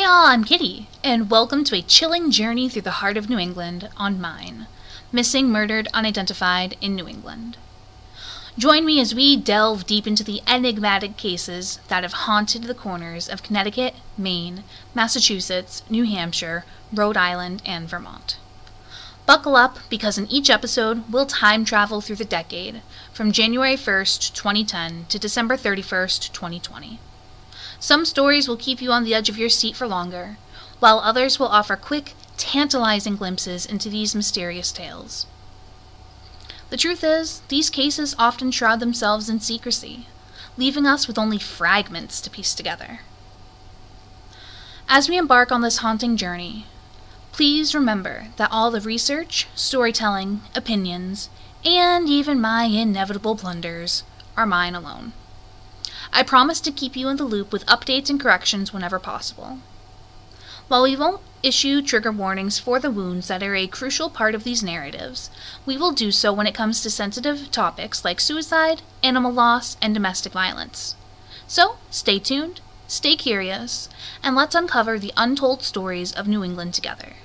y'all, I'm Kitty, and welcome to a chilling journey through the heart of New England on Mine, Missing, Murdered, Unidentified in New England. Join me as we delve deep into the enigmatic cases that have haunted the corners of Connecticut, Maine, Massachusetts, New Hampshire, Rhode Island, and Vermont. Buckle up, because in each episode, we'll time travel through the decade, from January 1st, 2010 to December 31st, 2020. Some stories will keep you on the edge of your seat for longer, while others will offer quick, tantalizing glimpses into these mysterious tales. The truth is, these cases often shroud themselves in secrecy, leaving us with only fragments to piece together. As we embark on this haunting journey, please remember that all the research, storytelling, opinions, and even my inevitable blunders are mine alone. I promise to keep you in the loop with updates and corrections whenever possible. While we won't issue trigger warnings for the wounds that are a crucial part of these narratives, we will do so when it comes to sensitive topics like suicide, animal loss, and domestic violence. So, stay tuned, stay curious, and let's uncover the untold stories of New England together.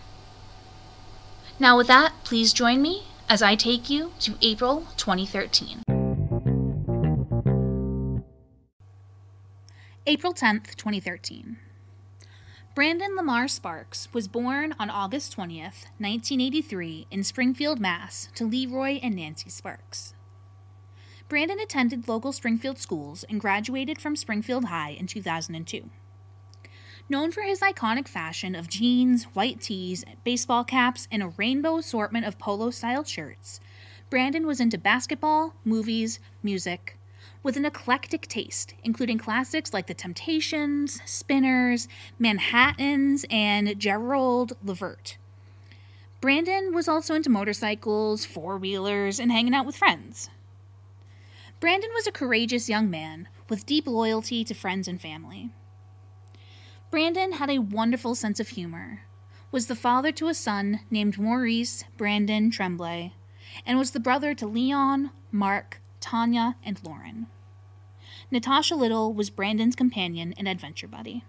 Now with that, please join me as I take you to April 2013. April 10th, 2013. Brandon Lamar Sparks was born on August 20th, 1983 in Springfield, Mass. To Leroy and Nancy Sparks. Brandon attended local Springfield schools and graduated from Springfield High in 2002. Known for his iconic fashion of jeans, white tees, baseball caps, and a rainbow assortment of polo-styled shirts, Brandon was into basketball, movies, music, with an eclectic taste, including classics like The Temptations, Spinners, Manhattans, and Gerald Levert. Brandon was also into motorcycles, four-wheelers, and hanging out with friends. Brandon was a courageous young man with deep loyalty to friends and family. Brandon had a wonderful sense of humor, was the father to a son named Maurice Brandon Tremblay, and was the brother to Leon, Mark, Tanya, and Lauren. Natasha Little was Brandon's companion and adventure buddy.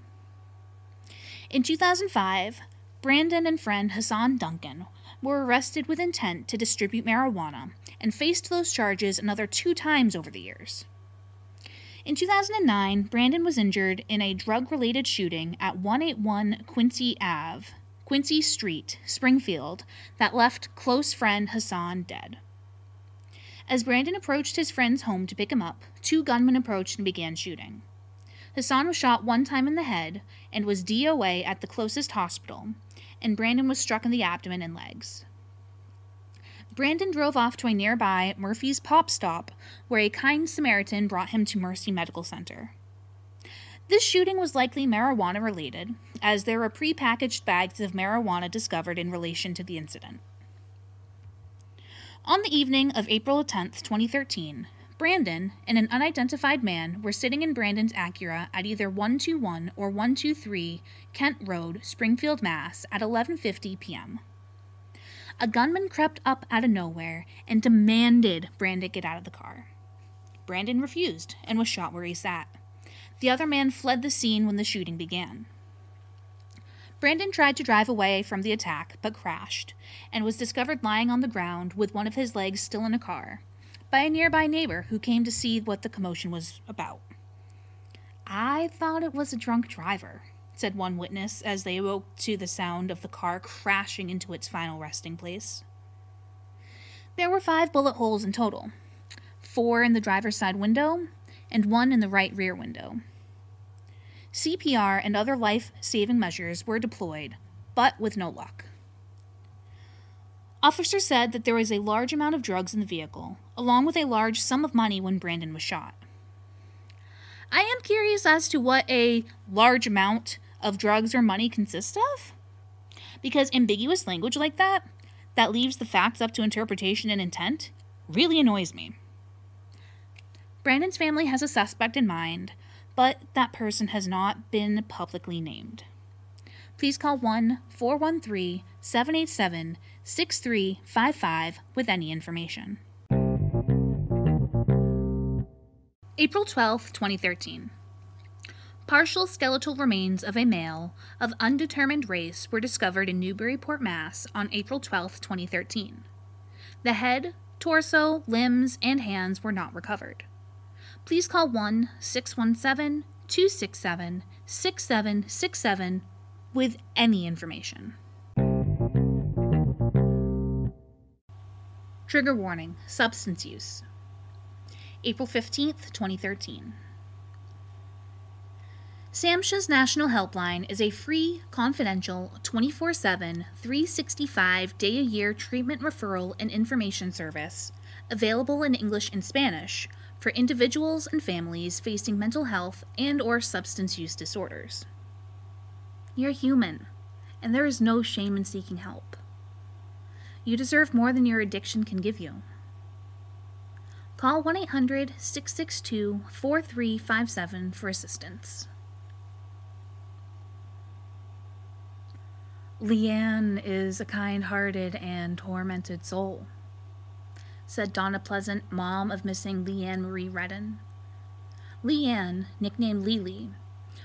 In 2005, Brandon and friend Hassan Duncan were arrested with intent to distribute marijuana and faced those charges another 2 times over the years. In 2009, Brandon was injured in a drug-related shooting at 181 Quincy Street, Springfield, that left close friend Hassan dead. As Brandon approached his friend's home to pick him up, 2 gunmen approached and began shooting. Hassan was shot 1 time in the head and was DOA at the closest hospital, and Brandon was struck in the abdomen and legs. Brandon drove off to a nearby Murphy's Pop Stop, where a kind Samaritan brought him to Mercy Medical Center. This shooting was likely marijuana-related, as there were pre-packaged bags of marijuana discovered in relation to the incident. On the evening of April 10th, 2013, Brandon and an unidentified man were sitting in Brandon's Acura at either 121 or 123 Kent Rd Springfield, Mass. At 11:50 p.m. A gunman crept up out of nowhere and demanded Brandon get out of the car. Brandon refused and was shot where he sat. The other man fled the scene when the shooting began. Brandon tried to drive away from the attack, but crashed, and was discovered lying on the ground with one of his legs still in a car, by a nearby neighbor who came to see what the commotion was about. "I thought it was a drunk driver," said one witness as they awoke to the sound of the car crashing into its final resting place. There were 5 bullet holes in total, 4 in the driver's side window, and 1 in the right rear window. CPR and other life-saving measures were deployed, but with no luck. Officers said that there was a large amount of drugs in the vehicle, along with a large sum of money when Brandon was shot. I am curious as to what a large amount of drugs or money consists of, because ambiguous language like that leaves the facts up to interpretation and intent, really annoys me. Brandon's family has a suspect in mind, but that person has not been publicly named. Please call 1-413-787-6355 with any information. April 12th, 2013. Partial skeletal remains of a male of undetermined race were discovered in Newburyport, Mass. On April 12, 2013. The head, torso, limbs, and hands were not recovered. Please call 1-617-267-6767 with any information. Trigger warning: substance use. April 15th, 2013. SAMHSA's National Helpline is a free, confidential, 24/7, 365-day-a-year treatment referral and information service available in English and Spanish for individuals and families facing mental health and/or substance use disorders. You're human, and there is no shame in seeking help. You deserve more than your addiction can give you. Call 1-800-662-4357 for assistance. Leanne is a kind-hearted and tormented soul, said Donna Pleasant, mom of missing Leanne Marie Redden. Leanne, nicknamed Lily,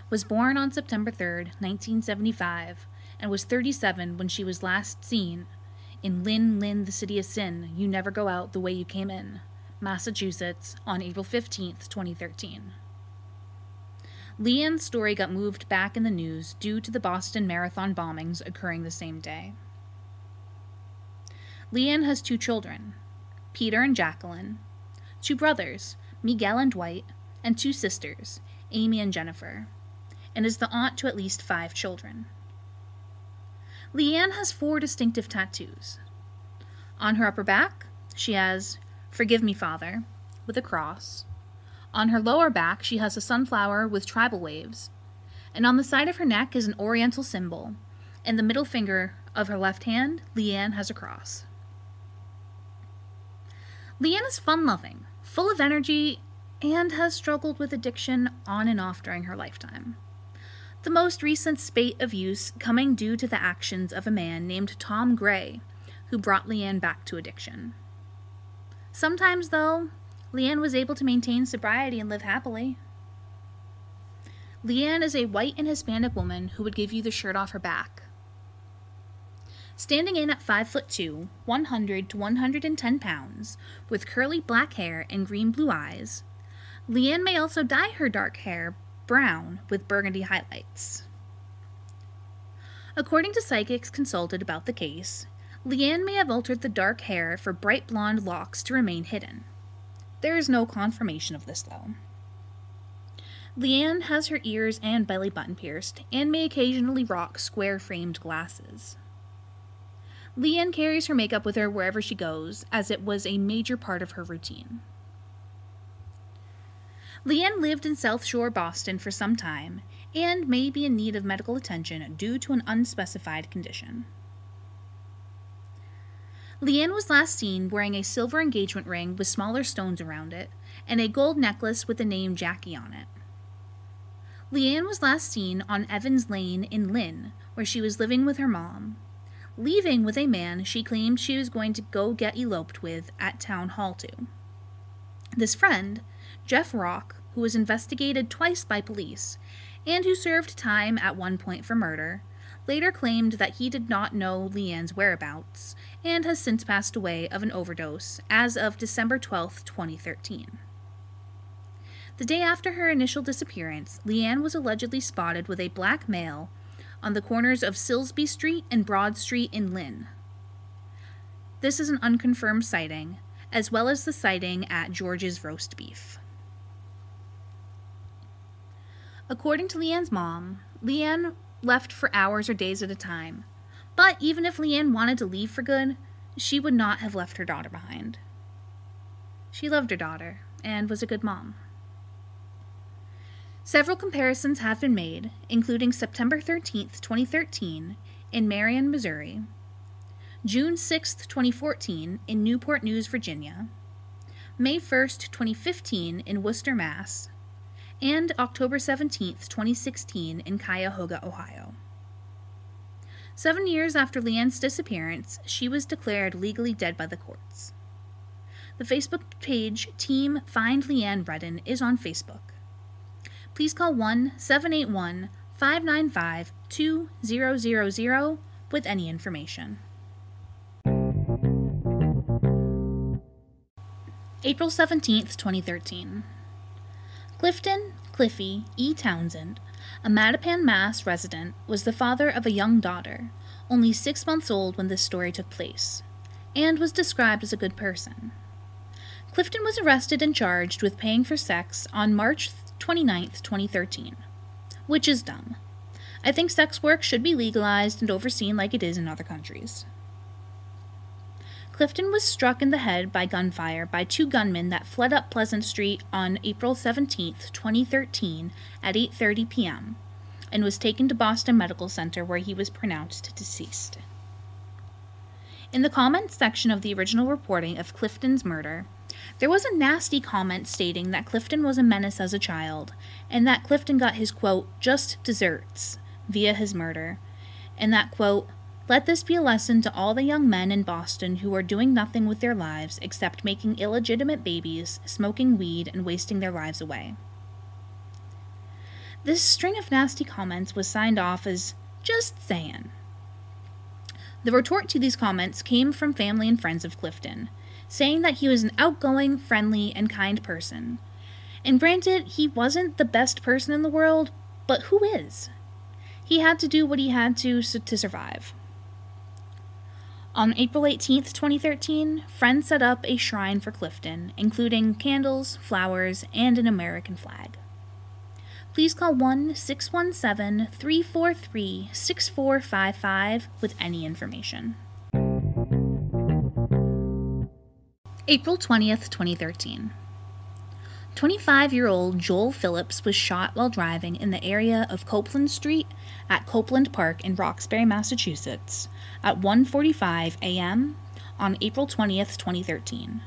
was born on September 3, 1975, and was 37 when she was last seen in Lynn, the City of Sin, You Never Go Out the Way You Came In, Massachusetts, on April 15, 2013. Leanne's story got moved back in the news due to the Boston Marathon bombings occurring the same day. Leanne has 2 children, Peter and Jacqueline, 2 brothers, Miguel and Dwight, and 2 sisters, Amy and Jennifer, and is the aunt to at least 5 children. Leanne has 4 distinctive tattoos. On her upper back, she has "Forgive Me, Father," with a cross. On her lower back, she has a sunflower with tribal waves, and on the side of her neck is an oriental symbol, and the middle finger of her left hand, Leanne has a cross. Leanne is fun-loving, full of energy, and has struggled with addiction on and off during her lifetime. The most recent spate of use coming due to the actions of a man named Tom Gray, who brought Leanne back to addiction. Sometimes, though, Leanne was able to maintain sobriety and live happily. Leanne is a white and Hispanic woman who would give you the shirt off her back. Standing in at 5'2", 100 to 110 pounds, with curly black hair and green-blue eyes, Leanne may also dye her dark hair brown with burgundy highlights. According to psychics consulted about the case, Leanne may have altered the dark hair for bright blonde locks to remain hidden. There is no confirmation of this, though. Leanne has her ears and belly button pierced, and may occasionally rock square-framed glasses. Leanne carries her makeup with her wherever she goes, as it was a major part of her routine. Leanne lived in South Shore, Boston for some time, and may be in need of medical attention due to an unspecified condition. Leanne was last seen wearing a silver engagement ring with smaller stones around it, and a gold necklace with the name Jackie on it. Leanne was last seen on Evans Lane in Lynn, where she was living with her mom, leaving with a man she claimed she was going to go get eloped with at Town Hall 2. This friend, Jeff Rock, who was investigated twice by police, and who served time at one point for murder, later claimed that he did not know Leanne's whereabouts, and has since passed away of an overdose as of December 12, 2013. The day after her initial disappearance, Leanne was allegedly spotted with a black male on the corners of Silsby Street and Broad Street in Lynn. This is an unconfirmed sighting, as well as the sighting at George's Roast Beef. According to Leanne's mom, Leanne left for hours or days at a time, but even if Leanne wanted to leave for good, she would not have left her daughter behind. She loved her daughter and was a good mom. Several comparisons have been made, including September 13, 2013, in Marion, Missouri, June 6, 2014, in Newport News, Virginia, May 1, 2015, in Worcester, Mass., and October 17, 2016, in Cuyahoga, Ohio. 7 years after Leanne's disappearance, she was declared legally dead by the courts. The Facebook page Team Find Leanne Redden is on Facebook. please call 1-781-595-2000 with any information. April 17th, 2013. Clifton Cliffy E. Townsend, a Mattapan, Mass. Resident, was the father of a young daughter, only 6 months old when this story took place, and was described as a good person. Clifton was arrested and charged with paying for sex on March 29th, 2013, which is dumb. I think sex work should be legalized and overseen like it is in other countries. Clifton was struck in the head by gunfire by 2 gunmen that fled up Pleasant Street on April 17, 2013 at 8:30 p.m. and was taken to Boston Medical Center where he was pronounced deceased. In the comments section of the original reporting of Clifton's murder, there was a nasty comment stating that Clifton was a menace as a child and that Clifton got his, quote, just desserts via his murder, and that, quote, let this be a lesson to all the young men in Boston who are doing nothing with their lives except making illegitimate babies, smoking weed, and wasting their lives away. This string of nasty comments was signed off as just saying. The retort to these comments came from family and friends of Clifton, saying that he was an outgoing, friendly, and kind person. And granted, he wasn't the best person in the world, but who is? He had to do what he had to survive. On April 18th, 2013, friends set up a shrine for Clifton, including candles, flowers, and an American flag. Please call 1-617-343-6455 with any information. April 20th, 2013. 25-year-old Joel Phillips was shot while driving in the area of Copeland Street at Copeland Park in Roxbury, Massachusetts at 1:45 a.m. on April 20th, 2013.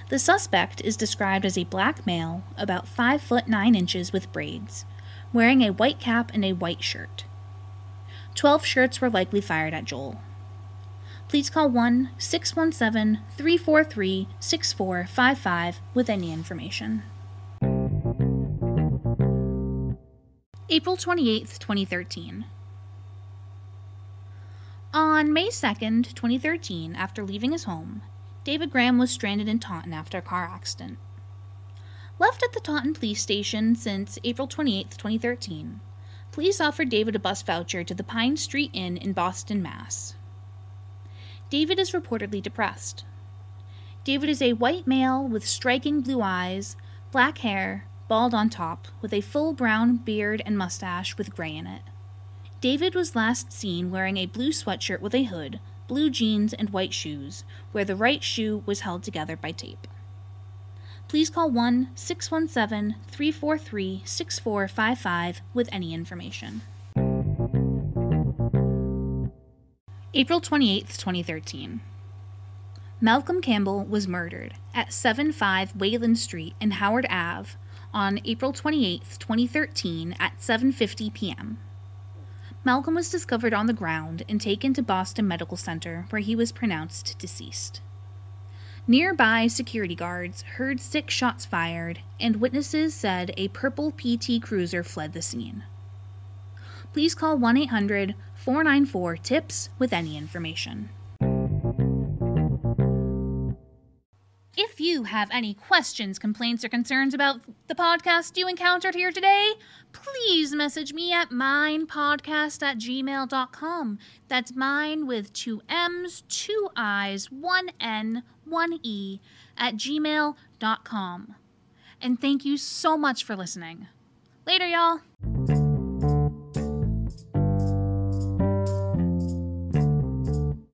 The suspect is described as a black male, about 5 foot 9 inches with braids, wearing a white cap and a white shirt. 12 shots were likely fired at Joel. Please call 1-617-343-6455 with any information. April 28th, 2013. On May 2nd, 2013, after leaving his home, David Graham was stranded in Taunton after a car accident. Left at the Taunton police station since April 28th, 2013, police offered David a bus voucher to the Pine Street Inn in Boston, Mass. David is reportedly depressed. David is a white male with striking blue eyes, black hair, bald on top, with a full brown beard and mustache with gray in it. David was last seen wearing a blue sweatshirt with a hood, blue jeans, and white shoes, where the right shoe was held together by tape. Please call 1-617-343-6455 with any information. April 28th, 2013. Malcolm Campbell was murdered at 75 Wayland Street and Howard Ave on April 28th, 2013 at 7:50 p.m. Malcolm was discovered on the ground and taken to Boston Medical Center where he was pronounced deceased. Nearby security guards heard 6 shots fired, and witnesses said a purple PT Cruiser fled the scene. Please call 1-800-494-TIPS with any information. If you have any questions, complaints, or concerns about the podcast you encountered here today, please message me at minepodcast@gmail.com. That's mine with 2 M's, 2 I's, 1 N, 1 E @gmail.com. And thank you so much for listening. Later, y'all.